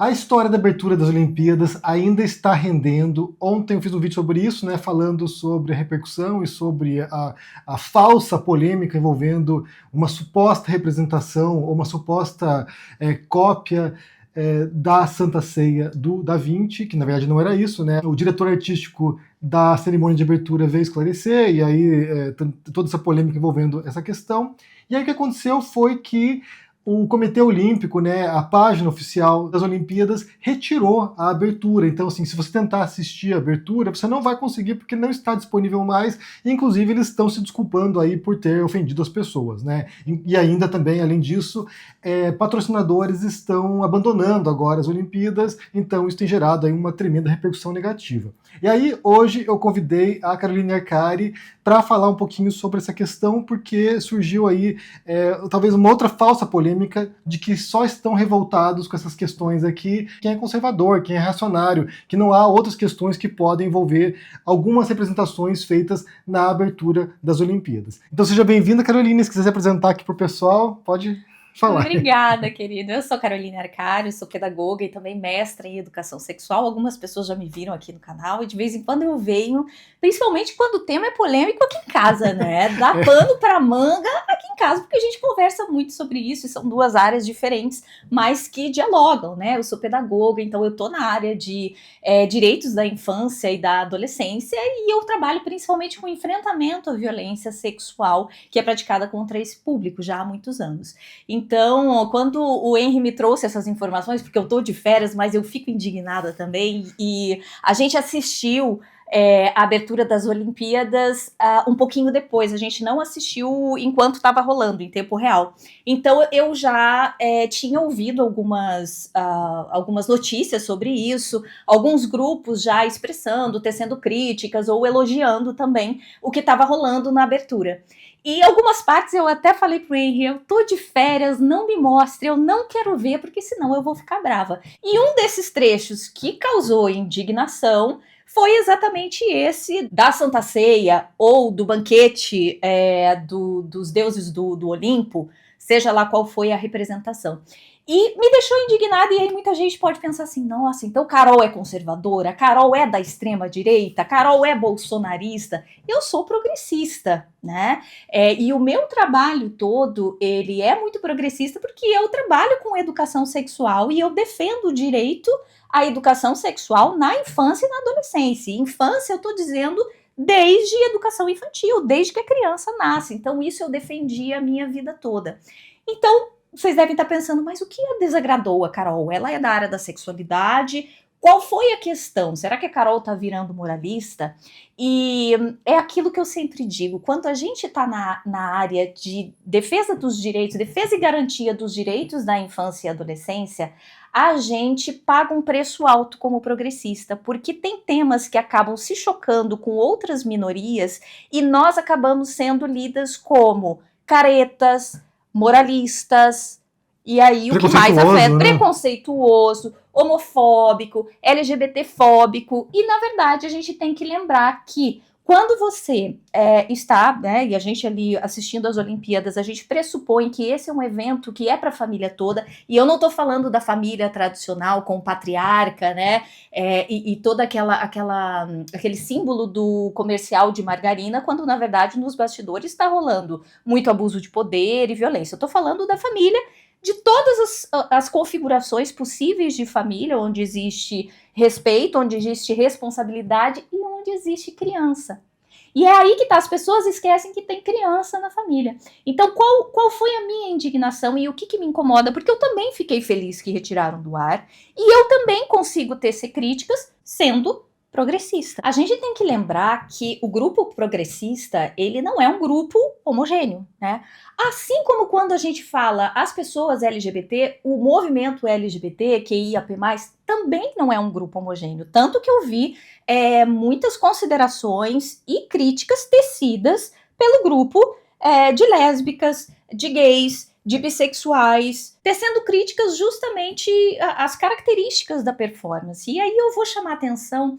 A história da abertura das Olimpíadas ainda está rendendo. Ontem eu fiz um vídeo sobre isso, né, falando sobre a repercussão e sobre a falsa polêmica envolvendo uma suposta representação ou uma suposta cópia da Santa Ceia do Da Vinci, que na verdade não era isso, né? O diretor artístico da cerimônia de abertura veio esclarecer, e aí toda essa polêmica envolvendo essa questão. E aí o que aconteceu foi que o Comitê Olímpico, né, a página oficial das Olimpíadas, retirou a abertura. Então, assim, se você tentar assistir a abertura, você não vai conseguir porque não está disponível mais. E, inclusive, eles estão se desculpando aí por ter ofendido as pessoas, né? E ainda também, além disso, patrocinadores estão abandonando agora as Olimpíadas. Então, isso tem gerado aí uma tremenda repercussão negativa. E aí, hoje, eu convidei a Caroline Arcari para falar um pouquinho sobre essa questão, porque surgiu aí talvez uma outra falsa polêmica de que só estão revoltados com essas questões aqui quem é conservador, quem é reacionário, que não há outras questões que podem envolver algumas representações feitas na abertura das Olimpíadas. Então seja bem-vinda, Caroline, se quiser se apresentar aqui para o pessoal, pode falar. Obrigada, querida. Eu sou Caroline Arcari, sou pedagoga e também mestra em educação sexual. Algumas pessoas já me viram aqui no canal e de vez em quando eu venho, principalmente quando o tema é polêmico aqui em casa, né? Dá pano pra manga aqui em casa, porque a gente conversa muito sobre isso e são duas áreas diferentes, mas que dialogam, né? Eu sou pedagoga, então eu tô na área de direitos da infância e da adolescência e eu trabalho principalmente com enfrentamento à violência sexual que é praticada contra esse público já há muitos anos. Então, quando o Henry me trouxe essas informações, porque eu tô de férias, mas eu fico indignada também, e a gente assistiu a abertura das Olimpíadas um pouquinho depois, a gente não assistiu enquanto estava rolando, em tempo real. Então, eu já tinha ouvido algumas notícias sobre isso, alguns grupos já expressando, tecendo críticas ou elogiando também o que estava rolando na abertura. E algumas partes eu até falei pro Henry, eu tô de férias, não me mostre, eu não quero ver, porque senão eu vou ficar brava. E um desses trechos que causou indignação foi exatamente esse da Santa Ceia, ou do banquete dos deuses do Olimpo, seja lá qual foi a representação. E me deixou indignada, e aí muita gente pode pensar assim, nossa, então Carol é conservadora, Carol é da extrema direita, Carol é bolsonarista. Eu sou progressista, né? E o meu trabalho todo, ele é muito progressista porque eu trabalho com educação sexual e eu defendo o direito à educação sexual na infância e na adolescência. Infância, eu tô dizendo desde educação infantil, desde que a criança nasce. Então isso eu defendi a minha vida toda. Então, vocês devem estar pensando, mas o que a desagradou a Carol? Ela é da área da sexualidade. Qual foi a questão? Será que a Carol está virando moralista? E é aquilo que eu sempre digo, quando a gente está na área de defesa dos direitos, defesa e garantia dos direitos da infância e adolescência, a gente paga um preço alto como progressista, porque tem temas que acabam se chocando com outras minorias e nós acabamos sendo lidas como caretas, moralistas, e aí o que mais afeta, né? preconceituoso, homofóbico, LGBTfóbico, e na verdade a gente tem que lembrar que quando você está, né, e a gente ali assistindo as Olimpíadas, a gente pressupõe que esse é um evento que é para a família toda, e eu não estou falando da família tradicional com o patriarca, né, e todo aquele símbolo do comercial de margarina, quando na verdade nos bastidores está rolando muito abuso de poder e violência. Eu estou falando da família, de todas as configurações possíveis de família, onde existe respeito, onde existe responsabilidade e onde existe criança. E é aí que tá, as pessoas esquecem que tem criança na família. Então, qual foi a minha indignação e o que me incomoda? Porque eu também fiquei feliz que retiraram do ar e eu também consigo tecer críticas sendo progressista. A gente tem que lembrar que o grupo progressista, ele não é um grupo homogêneo, né? Assim como quando a gente fala as pessoas LGBT, o movimento LGBT, QIAP+, também não é um grupo homogêneo. Tanto que eu vi muitas considerações e críticas tecidas pelo grupo de lésbicas, de gays, de bissexuais, tecendo críticas justamente às características da performance. E aí eu vou chamar a atenção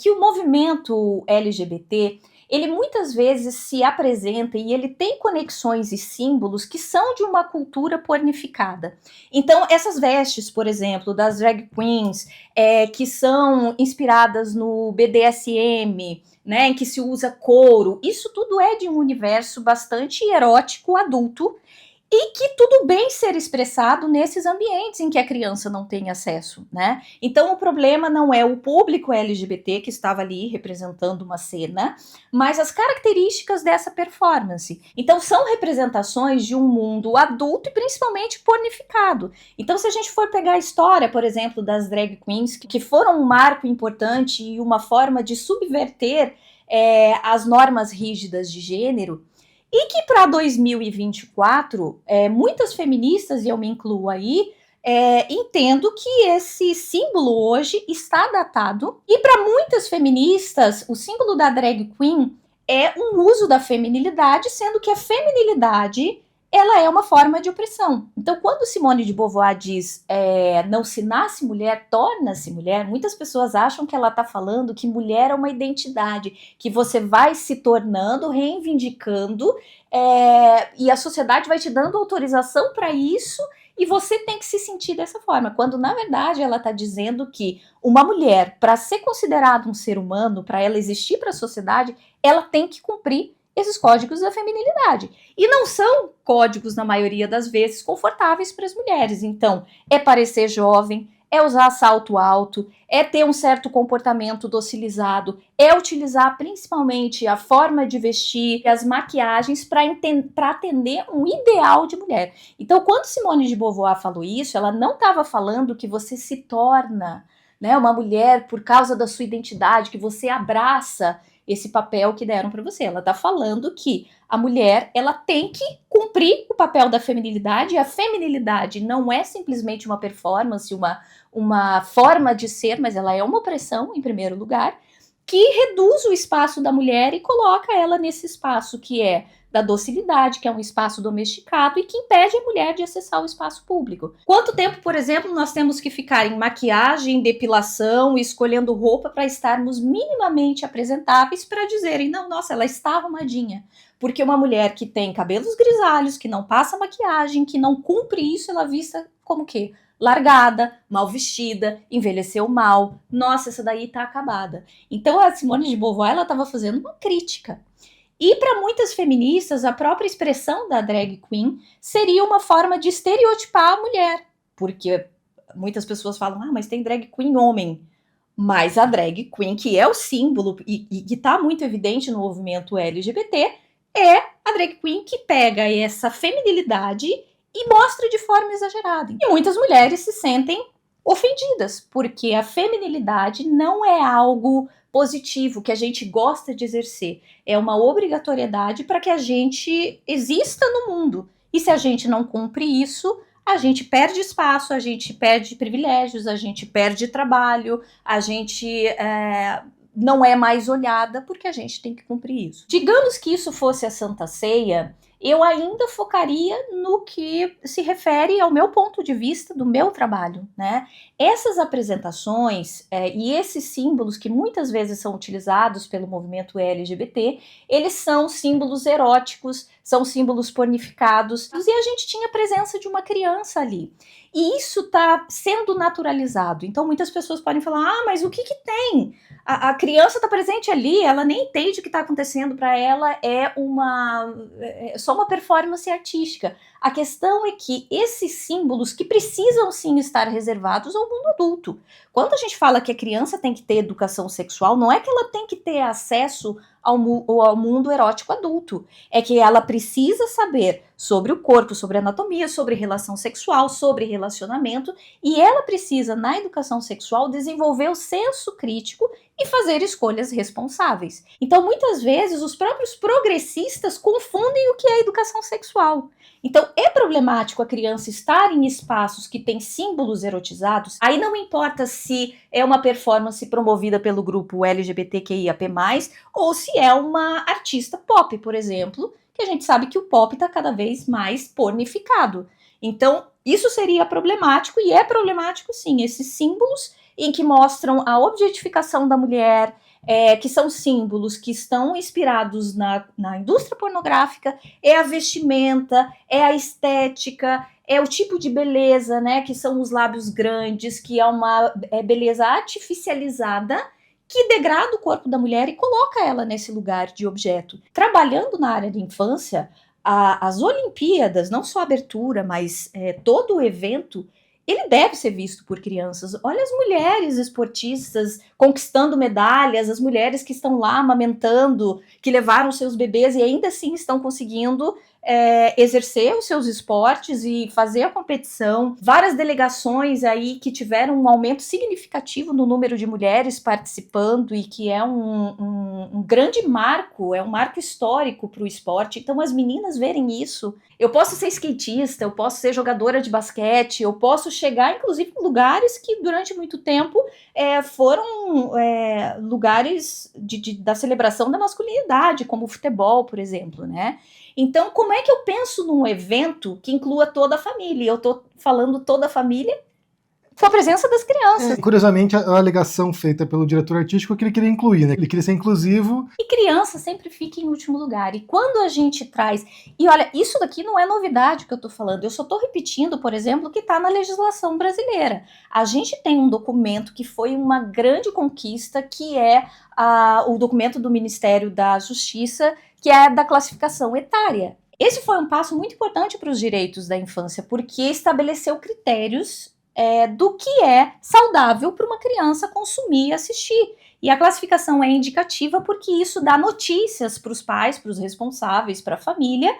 que o movimento LGBT, ele muitas vezes se apresenta e ele tem conexões e símbolos que são de uma cultura pornificada. Então, essas vestes, por exemplo, das drag queens, que são inspiradas no BDSM, né, em que se usa couro, isso tudo é de um universo bastante erótico, adulto, e que tudo bem ser expressado nesses ambientes em que a criança não tem acesso, né? Então o problema não é o público LGBT que estava ali representando uma cena, mas as características dessa performance. Então são representações de um mundo adulto e principalmente pornificado. Então se a gente for pegar a história, por exemplo, das drag queens, que foram um marco importante e uma forma de subverter as normas rígidas de gênero, e que para 2024, muitas feministas, e eu me incluo aí, entendo que esse símbolo hoje está datado. E para muitas feministas, o símbolo da drag queen é um uso da feminilidade, sendo que a feminilidade ela é uma forma de opressão. Então, quando Simone de Beauvoir diz não se nasce mulher, torna-se mulher, muitas pessoas acham que ela está falando que mulher é uma identidade, que você vai se tornando, reivindicando, e a sociedade vai te dando autorização para isso, e você tem que se sentir dessa forma. Quando, na verdade, ela está dizendo que uma mulher, para ser considerada um ser humano, para ela existir para a sociedade, ela tem que cumprir esses códigos da feminilidade. E não são códigos, na maioria das vezes, confortáveis para as mulheres. Então, é parecer jovem, é usar salto alto, é ter um certo comportamento docilizado, é utilizar principalmente a forma de vestir, as maquiagens para atender um ideal de mulher. Então, quando Simone de Beauvoir falou isso, ela não estava falando que você se torna, né, uma mulher por causa da sua identidade, que você abraça esse papel que deram para você. Ela está falando que a mulher ela tem que cumprir o papel da feminilidade, e a feminilidade não é simplesmente uma performance, uma forma de ser, mas ela é uma opressão, em primeiro lugar, que reduz o espaço da mulher e coloca ela nesse espaço que é da docilidade, que é um espaço domesticado e que impede a mulher de acessar o espaço público. Quanto tempo, por exemplo, nós temos que ficar em maquiagem, depilação, escolhendo roupa para estarmos minimamente apresentáveis para dizerem, não, nossa, ela está arrumadinha. Porque uma mulher que tem cabelos grisalhos, que não passa maquiagem, que não cumpre isso, ela é vista como o quê? Largada, mal vestida, envelheceu mal. Nossa, essa daí tá acabada. Então a Simone de Beauvoir, ela estava fazendo uma crítica. E para muitas feministas, a própria expressão da drag queen seria uma forma de estereotipar a mulher. Porque muitas pessoas falam, mas tem drag queen homem. Mas a drag queen, que é o símbolo e que está muito evidente no movimento LGBT, é a drag queen que pega essa feminilidade e mostra de forma exagerada. E muitas mulheres se sentem ofendidas, porque a feminilidade não é algo positivo que a gente gosta de exercer. É uma obrigatoriedade para que a gente exista no mundo. E se a gente não cumpre isso, a gente perde espaço, a gente perde privilégios, a gente perde trabalho, a gente não é mais olhada porque a gente tem que cumprir isso. Digamos que isso fosse a Santa Ceia, eu ainda focaria no que se refere ao meu ponto de vista do meu trabalho, né? Essas apresentações e esses símbolos que muitas vezes são utilizados pelo movimento LGBT, eles são símbolos eróticos, são símbolos pornificados, e a gente tinha a presença de uma criança ali. E isso está sendo naturalizado. Então muitas pessoas podem falar, mas o que tem? A criança está presente ali, ela nem entende o que está acontecendo, para ela é só uma performance artística. A questão é que esses símbolos que precisam sim estar reservados ao mundo adulto. Quando a gente fala que a criança tem que ter educação sexual, não é que ela tem que ter acesso ao mundo erótico adulto. É que ela precisa saber sobre o corpo, sobre anatomia, sobre relação sexual, sobre relacionamento, e ela precisa, na educação sexual, desenvolver o senso crítico e fazer escolhas responsáveis. Então, muitas vezes, os próprios progressistas confundem o que é educação sexual. Então, é problemático a criança estar em espaços que têm símbolos erotizados. Aí não importa se é uma performance promovida pelo grupo LGBTQIAP+, ou se é uma artista pop, por exemplo, que a gente sabe que o pop está cada vez mais pornificado. Então, isso seria problemático, e é problemático sim, esses símbolos em que mostram a objetificação da mulher, que são símbolos que estão inspirados na indústria pornográfica, é a vestimenta, é a estética, é o tipo de beleza, né, que são os lábios grandes, que é uma beleza artificializada, que degrada o corpo da mulher e coloca ela nesse lugar de objeto. Trabalhando na área de infância, as Olimpíadas, não só a abertura, mas todo o evento, ele deve ser visto por crianças. Olha as mulheres esportistas conquistando medalhas, as mulheres que estão lá amamentando, que levaram seus bebês e ainda assim estão conseguindo exercer os seus esportes e fazer a competição. Várias delegações aí que tiveram um aumento significativo no número de mulheres participando e que é um grande marco, é um marco histórico para o esporte. Então as meninas verem isso. Eu posso ser skatista, eu posso ser jogadora de basquete, eu posso chegar inclusive em lugares que durante muito tempo foram lugares da celebração da masculinidade, como o futebol, por exemplo, né? Então, como é que eu penso num evento que inclua toda a família? Eu estou falando toda a família com a presença das crianças. Curiosamente, a alegação feita pelo diretor artístico é que ele queria incluir, né? Ele queria ser inclusivo. E criança sempre fica em último lugar. E quando a gente traz... E olha, isso daqui não é novidade que eu estou falando. Eu só estou repetindo, por exemplo, o que está na legislação brasileira. A gente tem um documento que foi uma grande conquista, que é o documento do Ministério da Justiça, que é da classificação etária. Esse foi um passo muito importante para os direitos da infância, porque estabeleceu critérios do que é saudável para uma criança consumir e assistir. E a classificação é indicativa porque isso dá notícias para os pais, para os responsáveis, para a família,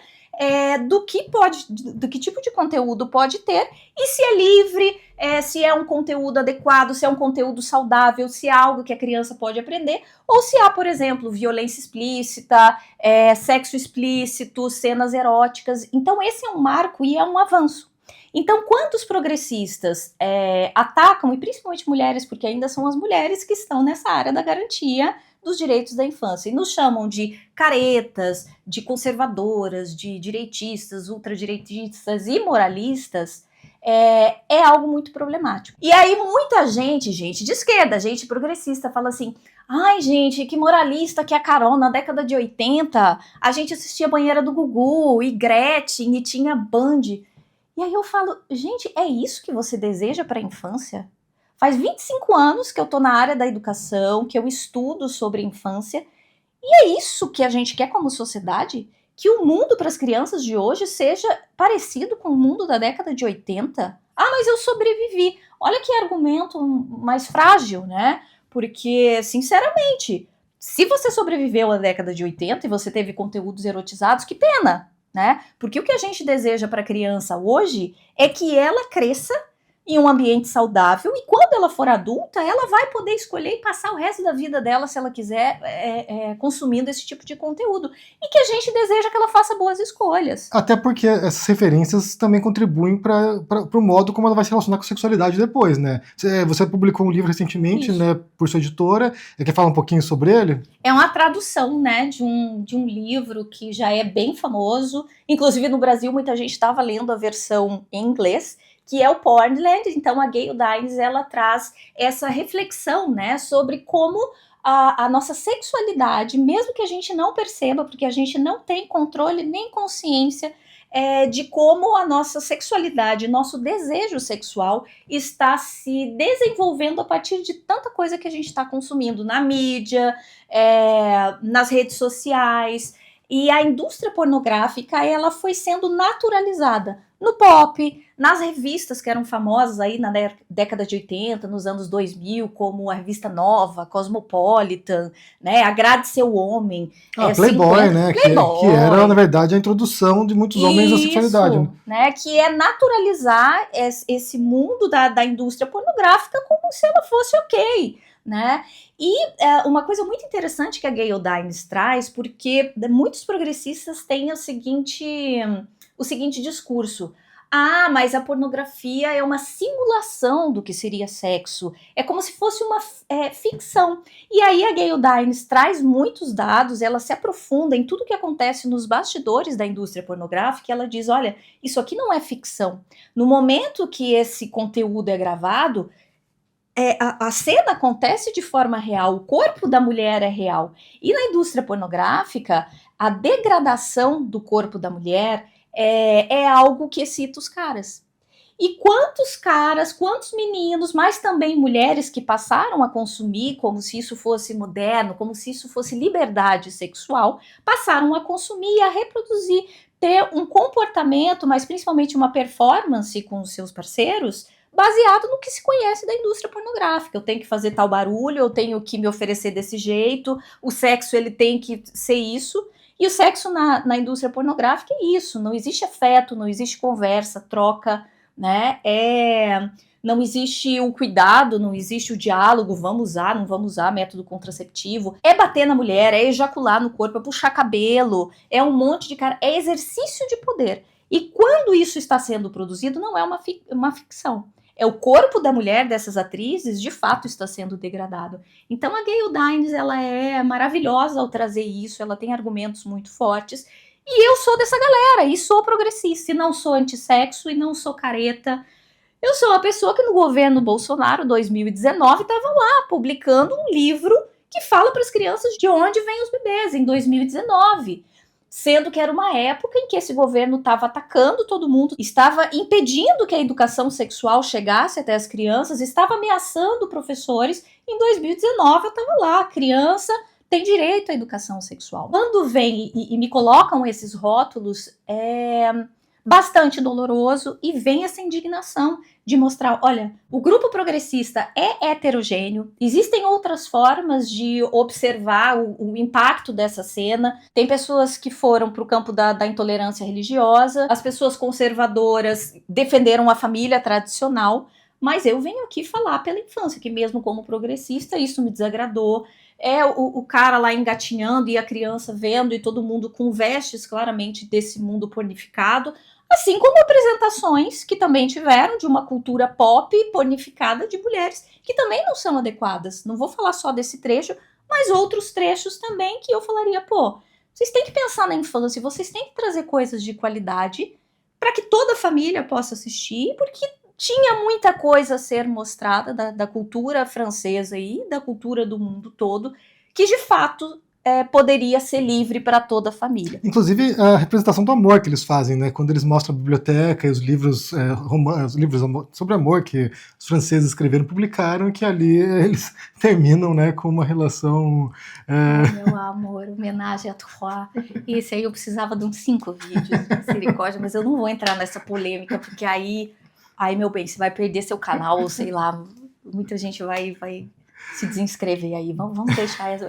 do que tipo de conteúdo pode ter e se é livre, se é um conteúdo adequado, se é um conteúdo saudável, se é algo que a criança pode aprender, ou se há, por exemplo, violência explícita, sexo explícito, cenas eróticas. Então esse é um marco e é um avanço. Então, quantos progressistas atacam, e principalmente mulheres, porque ainda são as mulheres que estão nessa área da garantia dos direitos da infância, e nos chamam de caretas, de conservadoras, de direitistas, ultradireitistas e moralistas, é algo muito problemático. E aí muita gente de esquerda, gente progressista, fala assim: ai, gente, que moralista que é a Carol, na década de 80, a gente assistia Banheira do Gugu, e Gretchen, e tinha Band. E aí eu falo, gente, é isso que você deseja para a infância? Faz 25 anos que eu tô na área da educação, que eu estudo sobre infância, e é isso que a gente quer como sociedade? Que o mundo para as crianças de hoje seja parecido com o mundo da década de 80? Ah, mas eu sobrevivi. Olha que argumento mais frágil, né? Porque, sinceramente, se você sobreviveu à década de 80 e você teve conteúdos erotizados, que pena! Né? Porque o que a gente deseja para a criança hoje é que ela cresça em um ambiente saudável e quando ela for adulta, ela vai poder escolher e passar o resto da vida dela, se ela quiser, consumindo esse tipo de conteúdo. E que a gente deseja que ela faça boas escolhas. Até porque essas referências também contribuem para o modo como ela vai se relacionar com a sexualidade depois, né? Você publicou um livro recentemente, né, por sua editora. Quer falar um pouquinho sobre ele? É uma tradução, né, de um livro que já é bem famoso. Inclusive no Brasil muita gente estava lendo a versão em inglês, que é o Pornland. Então a Gayle Dines, ela traz essa reflexão, né, sobre como a nossa sexualidade, mesmo que a gente não perceba, porque a gente não tem controle nem consciência de como a nossa sexualidade, nosso desejo sexual está se desenvolvendo a partir de tanta coisa que a gente está consumindo na mídia, nas redes sociais. E a indústria pornográfica, ela foi sendo naturalizada no pop, nas revistas que eram famosas aí na década de 80, nos anos 2000, como a Revista Nova, Cosmopolitan, né, Agrade Seu Homem. Playboy, 50, né, Playboy. Que era, na verdade, a introdução de muitos homens à sexualidade. Né, que é naturalizar esse mundo da indústria pornográfica como se ela fosse ok, né? E uma coisa muito interessante que a Gayle Dines traz, porque muitos progressistas têm o seguinte discurso: ah, mas a pornografia é uma simulação do que seria sexo, é como se fosse uma ficção. E aí a Gayle Dines traz muitos dados, ela se aprofunda em tudo que acontece nos bastidores da indústria pornográfica, e ela diz, olha, isso aqui não é ficção. No momento que esse conteúdo é gravado, a cena acontece de forma real, o corpo da mulher é real. E na indústria pornográfica, a degradação do corpo da mulher é algo que excita os caras. E quantos caras, quantos meninos, mas também mulheres que passaram a consumir como se isso fosse moderno, como se isso fosse liberdade sexual, passaram a consumir e a reproduzir, ter um comportamento, mas principalmente uma performance com os seus parceiros, baseado no que se conhece da indústria pornográfica. Eu tenho que fazer tal barulho, eu tenho que me oferecer desse jeito, o sexo ele tem que ser isso. E o sexo na indústria pornográfica é isso, não existe afeto, não existe conversa, troca, né? Não existe o cuidado, não existe o diálogo, vamos usar, não vamos usar método contraceptivo, é bater na mulher, é ejacular no corpo, é puxar cabelo, é um monte de cara, é exercício de poder. E quando isso está sendo produzido, não é uma ficção. É o corpo da mulher, dessas atrizes, de fato está sendo degradado. Então a Gayle Dines, ela é maravilhosa ao trazer isso, ela tem argumentos muito fortes, e eu sou dessa galera, e sou progressista, e não sou antissexo, e não sou careta. Eu sou uma pessoa que no governo Bolsonaro, 2019, estava lá publicando um livro que fala para as crianças de onde vêm os bebês, em 2019. Sendo que era uma época em que esse governo estava atacando todo mundo, estava impedindo que a educação sexual chegasse até as crianças, estava ameaçando professores. Em 2019 eu estava lá, criança tem direito à educação sexual. Quando vem e me colocam esses rótulos, é bastante doloroso e vem essa indignação de mostrar, olha, o grupo progressista é heterogêneo, existem outras formas de observar o impacto dessa cena, tem pessoas que foram para o campo da intolerância religiosa, as pessoas conservadoras defenderam a família tradicional, mas eu venho aqui falar pela infância, que mesmo como progressista isso me desagradou, o cara lá engatinhando e a criança vendo e todo mundo com vestes claramente desse mundo pornificado, assim como apresentações que também tiveram de uma cultura pop pornificada de mulheres que também não são adequadas. Não vou falar só desse trecho, mas outros trechos também que eu falaria, pô, vocês têm que pensar na infância, vocês têm que trazer coisas de qualidade para que toda a família possa assistir, porque tinha muita coisa a ser mostrada da cultura francesa e da cultura do mundo todo, que de fato poderia ser livre para toda a família. Inclusive a representação do amor que eles fazem, né? Quando eles mostram a biblioteca e os livros, os livros sobre amor que os franceses escreveram, publicaram, que ali eles terminam, né, com uma relação... Meu amor, homenagem a toi. Esse aí eu precisava de uns 5 vídeos, misericórdia, mas eu não vou entrar nessa polêmica, porque aí, meu bem, você vai perder seu canal, ou sei lá, muita gente vai se desinscrever aí. Vamos deixar essa...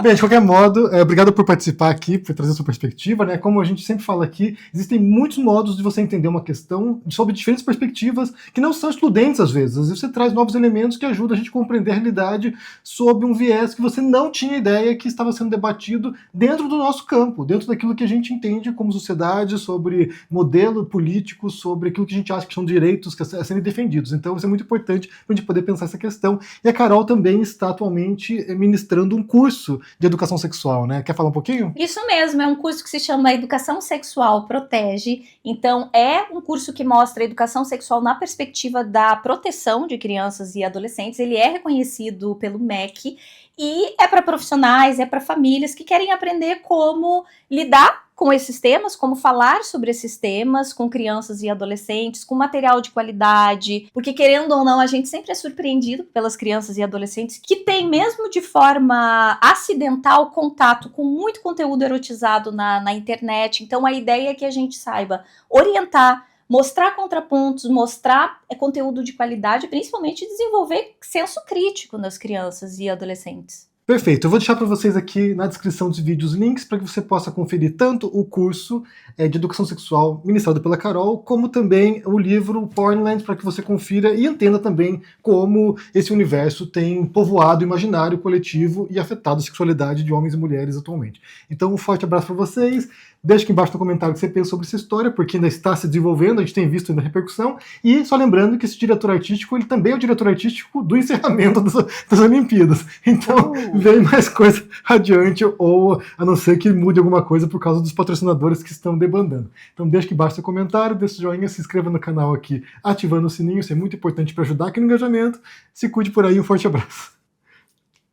Bem, de qualquer modo, obrigado por participar aqui, por trazer sua perspectiva, né? Como a gente sempre fala aqui, existem muitos modos de você entender uma questão sob diferentes perspectivas que não são excludentes às vezes. Às vezes você traz novos elementos que ajudam a gente a compreender a realidade sob um viés que você não tinha ideia que estava sendo debatido dentro do nosso campo, dentro daquilo que a gente entende como sociedade, sobre modelo político, sobre aquilo que a gente acha que são direitos a serem defendidos. Então isso é muito importante para a gente poder pensar essa questão. E a Carol também está atualmente ministrando um curso de educação sexual, né? Quer falar um pouquinho? Isso mesmo, é um curso que se chama Educação Sexual Protege. Então, é um curso que mostra a educação sexual na perspectiva da proteção de crianças e adolescentes. Ele é reconhecido pelo MEC e é para profissionais, é para famílias que querem aprender como lidar com esses temas, como falar sobre esses temas com crianças e adolescentes, com material de qualidade, porque querendo ou não, a gente sempre é surpreendido pelas crianças e adolescentes que têm, mesmo de forma acidental, contato com muito conteúdo erotizado na internet. Então a ideia é que a gente saiba orientar, mostrar contrapontos, mostrar conteúdo de qualidade, principalmente desenvolver senso crítico nas crianças e adolescentes. Perfeito, eu vou deixar para vocês aqui na descrição dos vídeos links para que você possa conferir tanto o curso de educação sexual ministrado pela Carol, como também o livro Pornland, para que você confira e entenda também como esse universo tem povoado o imaginário coletivo e afetado a sexualidade de homens e mulheres atualmente. Então um forte abraço para vocês, Deixa aqui embaixo no comentário o que você pensa sobre essa história, porque ainda está se desenvolvendo, a gente tem visto ainda a repercussão, e só lembrando que esse diretor artístico, ele também é o diretor artístico do encerramento das Olimpíadas. Então, vem mais coisa adiante, ou a não ser que mude alguma coisa por causa dos patrocinadores que estão debandando. Então deixa aqui embaixo seu comentário, deixa o joinha, se inscreva no canal aqui, ativando o sininho, isso é muito importante para ajudar aqui no engajamento. Se cuide por aí, um forte abraço.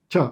Tchau.